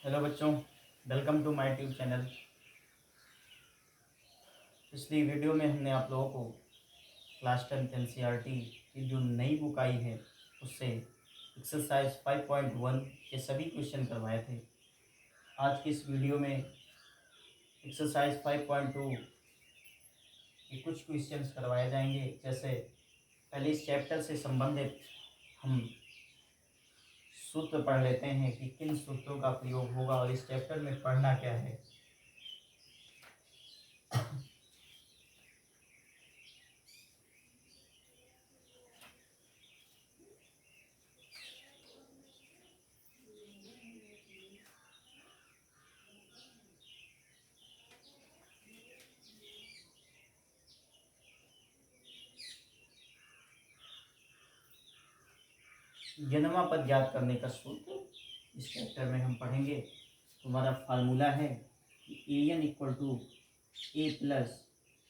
Hello बच्चों, welcome to my tube channel. पिछली video में हमने आप लोगों को क्लास 10 एनसीईआरटी की जो नई बुक आई है उससे एक्सरसाइज 5.1 के सभी क्वेश्चन करवाए थे। आज की इस वीडियो में एक्सरसाइज 5.2 के कुछ क्वेश्चंस करवाए जाएंगे। जैसे पहले इस चैप्टर से संबंधित हम सूत्र पढ़ लेते हैं कि किन सूत्रों का प्रयोग होगा और इस चैप्टर में पढ़ना क्या है। जन्मा पद ज्ञात करने का सूत्र इस चैप्टर में हम पढ़ेंगे। तुम्हारा फार्मूला है कि a n equal to A plus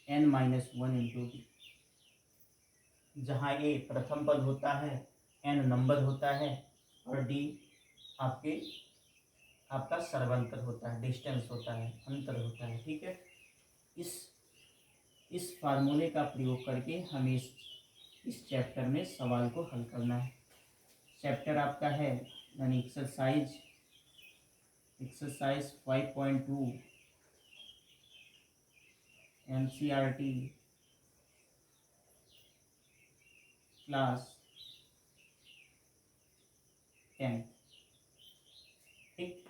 n minus one into d, जहाँ ए प्रथम पद होता है, एन नंबर होता है और डी आपका सर्वंतर होता है, डिस्टेंस होता है, अंतर होता है। ठीक है, इस फार्मूले का प्रयोग करके हमें इस चैप्टर में सवाल को हल करना है। चैप्टर आपका है यानी एक्सरसाइज 5.2 एनसीईआरटी क्लास 10। ठीक,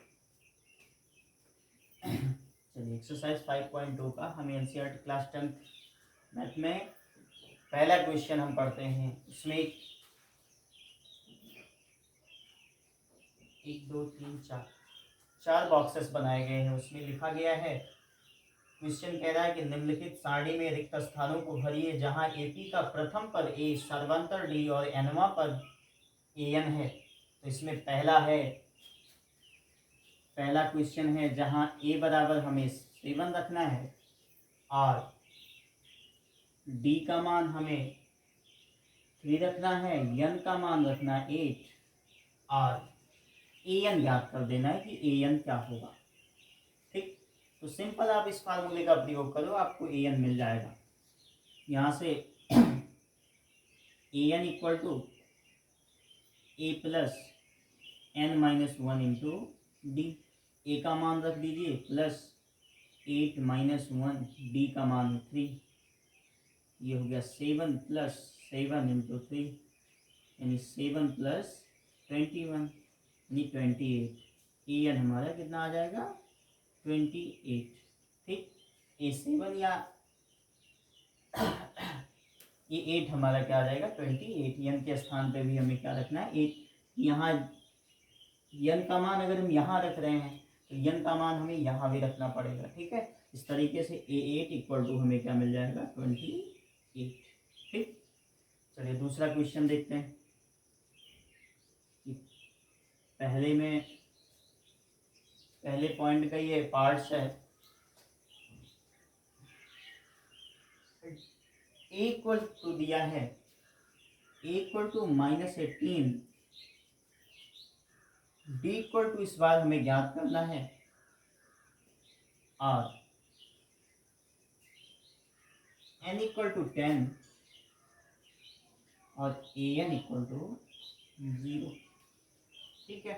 चलिए एक्सरसाइज 5.2 का हमें एनसीईआरटी क्लास 10 मैथ में पहला क्वेश्चन हम पढ़ते हैं। उसमें एक दो तीन चार बॉक्सेस बनाए गए हैं। उसमें लिखा गया है, क्वेश्चन कह रहा है कि निम्नलिखित सारणी में रिक्त स्थानों को भरिए जहां एपी का प्रथम पद ए, सर्वांतर डी और एनवा पद एन है। तो इसमें पहला क्वेश्चन है जहां ए बराबर हमें 7 रखना है और डी का मान हमें 3 रखना है, एन का मान रखना है 8 और ए एन ज्ञात कर देना है कि ए एन क्या होगा। ठीक, तो सिंपल आप इस फार्मूले का प्रयोग करो, आपको ए एन मिल जाएगा। यहाँ से a n equal to A plus n minus one into d. A का मान रख दीजिए प्लस 8 माइनस 1, डी का मान 3। ये हो गया 7 प्लस 7 इंटू 3 यानी 7 प्लस 21 यानी 28। ए एन हमारा कितना आ जाएगा 28। ठीक, ए 7 या ये 8 हमारा क्या आ जाएगा 28। एन के स्थान पे भी हमें क्या रखना है 8। यहाँ एन का मान अगर हम यहाँ रख रहे हैं तो एन का मान हमें यहाँ भी रखना पड़ेगा। ठीक है, इस तरीके से A8 इक्वल टू हमें क्या मिल जाएगा 28। ठीक, चलिए दूसरा क्वेश्चन देखते हैं। पहले पॉइंट का ये पार्ट्स है। ए इक्वल टू दिया है a equal to -18, d equal to इस बार हमें ज्ञात करना है और एन इक्वल टू 10 और ए एन इक्वल टू 0। ठीक है,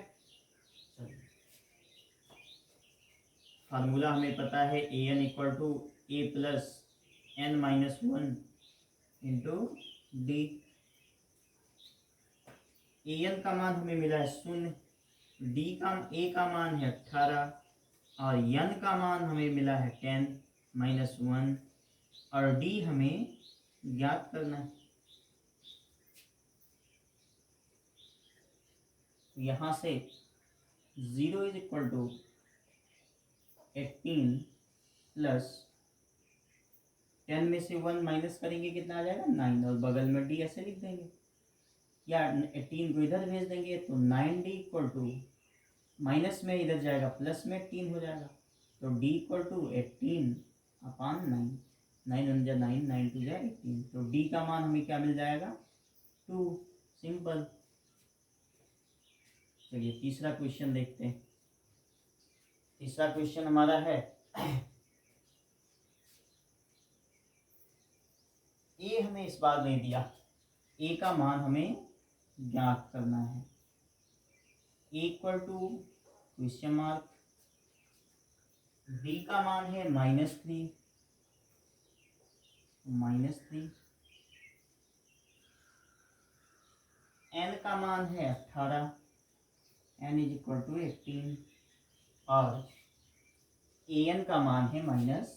फार्मूला हमें पता है a n equal to A plus n minus one into d. A n का मान हमें मिला है 0, ए का मान है 18 और एन का मान हमें मिला है 10 माइनस 1 और डी हमें ज्ञात करना है। यहाँ से 0 इज इक्वल टू 18 प्लस 10 में से 1 माइनस करेंगे कितना आ जाएगा 9 और बगल में डी ऐसे लिख देंगे या 18 को इधर भेज देंगे तो 9D इक्वल टू माइनस में इधर जाएगा प्लस में 18 हो जाएगा तो D इक्वल टू 18/9। 9 1 जा 9, 9 2 जा 18 तो D का मान हमें क्या मिल जाएगा 2। सिंपल। चलिए तीसरा क्वेश्चन देखते हैं। तीसरा क्वेश्चन हमारा है ए हमें इस बार नहीं दिया, ए का मान हमें ज्ञात करना है। Equal to question mark, B का मान है -3, एन का मान है 18, एन इज इक्वल टू 18, और ए एन का मान है -5।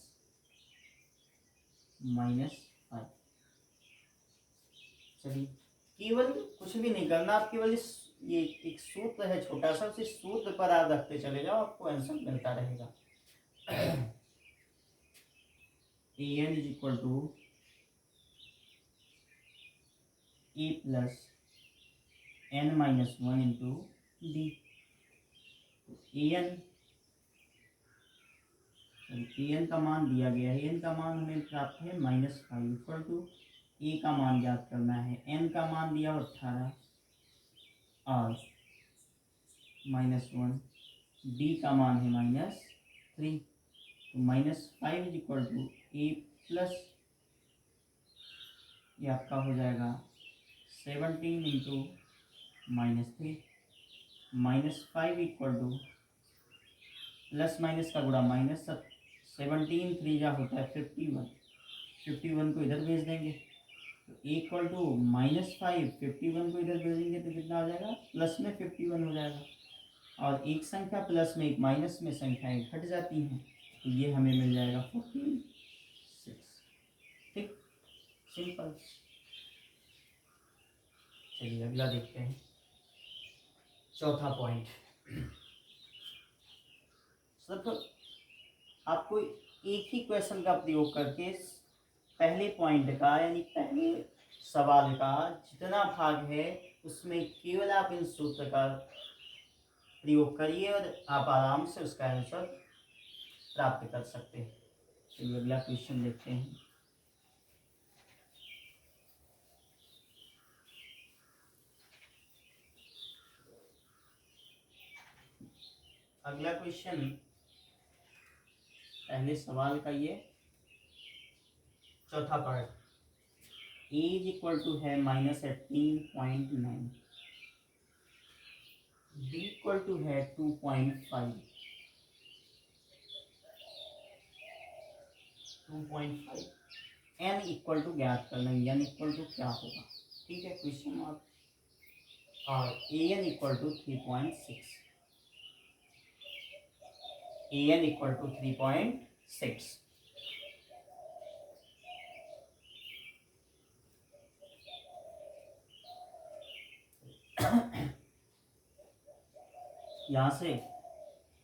चलिए, केवल कुछ भी नहीं करना, आप केवल इस ये एक सूत्र है छोटा सा, उस सूत्र पर आप रखते चले जाओ, आपको आंसर मिलता रहेगा। A n is equal to A plus n-1 into d. A n का मान दिया गया है, एन का मान हमें प्राप्त है -5 इक्वल टू ए का मान ज्ञात करना है, एन का मान दिया 18 और -1, डी का मान है -3, तो -5 is equal to A plus, ये आपका हो जाएगा 17 into -3, -5 equal to plus minus का गुणा माइनस, 17 3 जा होता है 51 को इधर भेज देंगे तो इक्वल टू -5, 51 को इधर भेजेंगे तो कितना हो जाएगा, प्लस में 51 हो जाएगा, और एक संख्या प्लस में एक माइनस में संख्याएं घट जाती हैं, तो ये हमें मिल जाएगा 46। ठीक, सिंपल। चलिए अगला देखते हैं, चौथा पॉइंट। मतलब आपको एक ही क्वेश्चन का प्रयोग करके पहले पॉइंट का यानी पहले सवाल का जितना भाग है उसमें केवल आप इन सूत्र का प्रयोग करिए और आप आराम से उसका आंसर प्राप्त कर सकते हैं। चलिए अगला क्वेश्चन देखते हैं। अगला क्वेश्चन पहले सवाल का ये चौथा part, A is equal to है -18.9, बी इक्वल टू है 2.5, एन इक्वल टू ज्ञात करना, एन इक्वल टू क्या होगा, ठीक है, क्वेश्चन मार्क, और a n equal to 3.6, a n equal to 3.6। यहाँ से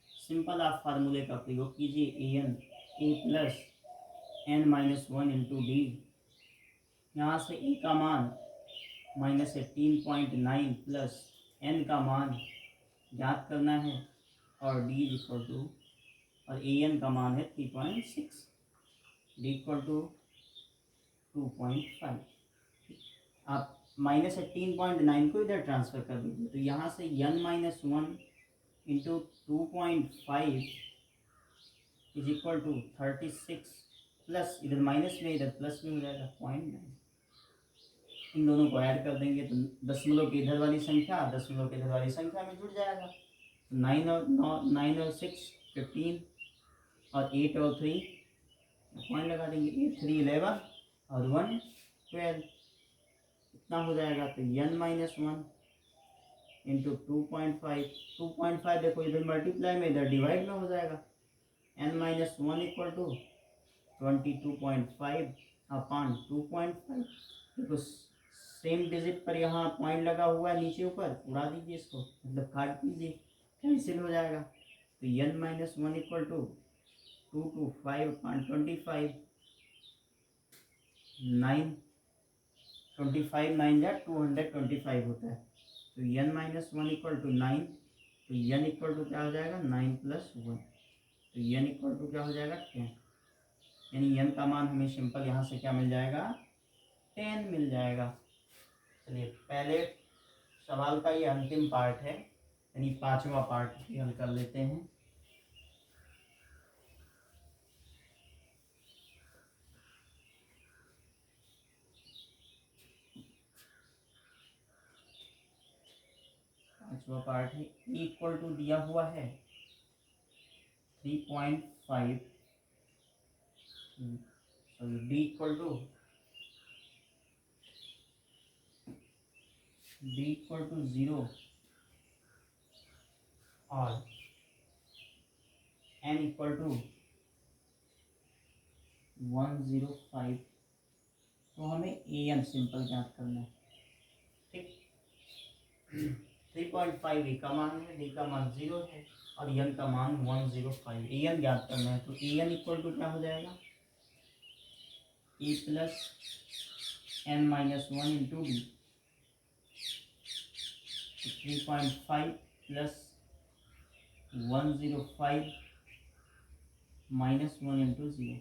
सिंपल आप फार्मूले का प्रयोग कीजिए, a n a plus n-1 into d. यहाँ से ए का मान -18.9 प्लस एन का मान ज्ञात करना है, और डी इक्वल टू, और ए एन का मान है 3.6, डी इक्वल टू 2.5। आप -18.9 को इधर ट्रांसफर कर दीजिए, तो यहाँ से n-1 into 2.5 is equal to 36, plus इधर माइनस में इधर प्लस में हो जाएगा 0.9। इन दोनों को ऐड कर देंगे तो दशमलव की इधर वाली संख्या दशमलव की इधर वाली संख्या में जुड़ जाएगा। 9 और 6 15, और 8 और 3 पॉइंट लगा देंगे, 8 3 11 और 1 12, इतना हो जाएगा। तो n-1 इंटू 2.5 देखो इधर मल्टीप्लाई में इधर डिवाइड में हो जाएगा, n-1 इक्वल टू 22.5 अपॉन 2.5। देखो सेम डिजिट पर यहाँ पॉइंट लगा हुआ है, नीचे ऊपर उड़ा दीजिए इसको, मतलब काट दीजिए, कैंसिल हो जाएगा। तो n-1 equal to 2 to 5 upon 25, 9 25 9 या 225 होता है। तो n-1 इक्वल टू 9, तो n इक्वल टू क्या हो जाएगा 9 प्लस 1, तो n इक्वल टू क्या हो जाएगा 10, यानी n का मान हमें सिंपल यहाँ से क्या मिल जाएगा 10 मिल जाएगा। चलिए पहले सवाल का ये अंतिम पार्ट है, यानी 5वां पार्ट भी हल कर लेते हैं। पांचवा पार्ट है, इक्वल टू दिया हुआ है 3.5, सॉरी डी इक्वल टू 0 और n इक्वल टू 105। तो हमें ए एन सिंपल ज्ञात करना है। ठीक, 3.5 ए का मान है, डी का मान 0 है और एन का मान 105। ए एन ज्ञात करना है, तो ए एन इक्वल टू क्या हो जाएगा, a plus n minus 1 into डी। 3.5 plus 105 minus 1 into 0।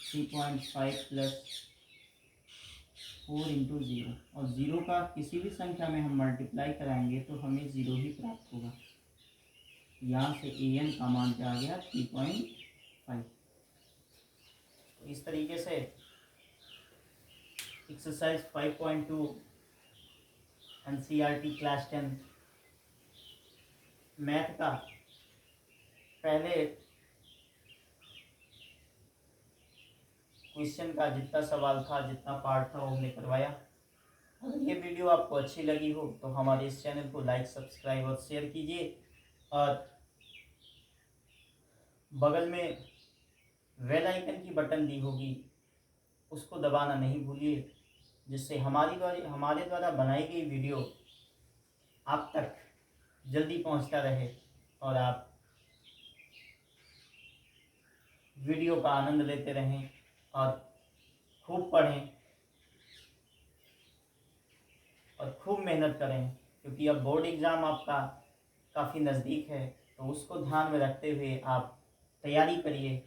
3.5 plus 4 into 0, और 0 का किसी भी संख्या में हम मल्टीप्लाई कराएंगे तो हमें 0 ही प्राप्त होगा। यहाँ से ए एन का मान क्या आ गया, 3.5। तो इस तरीके से एक्सरसाइज 5.2 एनसीईआरटी क्लास 10 मैथ का पहले क्वेश्चन का जितना सवाल था, जितना पार्ट था, वो हमने करवाया। अगर ये वीडियो आपको अच्छी लगी हो तो हमारे इस चैनल को लाइक, सब्सक्राइब और शेयर कीजिए, और बगल में बेल आइकन की बटन दी होगी उसको दबाना नहीं भूलिए, जिससे हमारे द्वारा बनाई गई वीडियो आप तक जल्दी पहुंचता रहे और आप वीडियो का आनंद लेते रहें और खूब पढ़ें और खूब मेहनत करें, क्योंकि अब बोर्ड एग्ज़ाम आपका काफ़ी नज़दीक है। तो उसको ध्यान में रखते हुए आप तैयारी करिए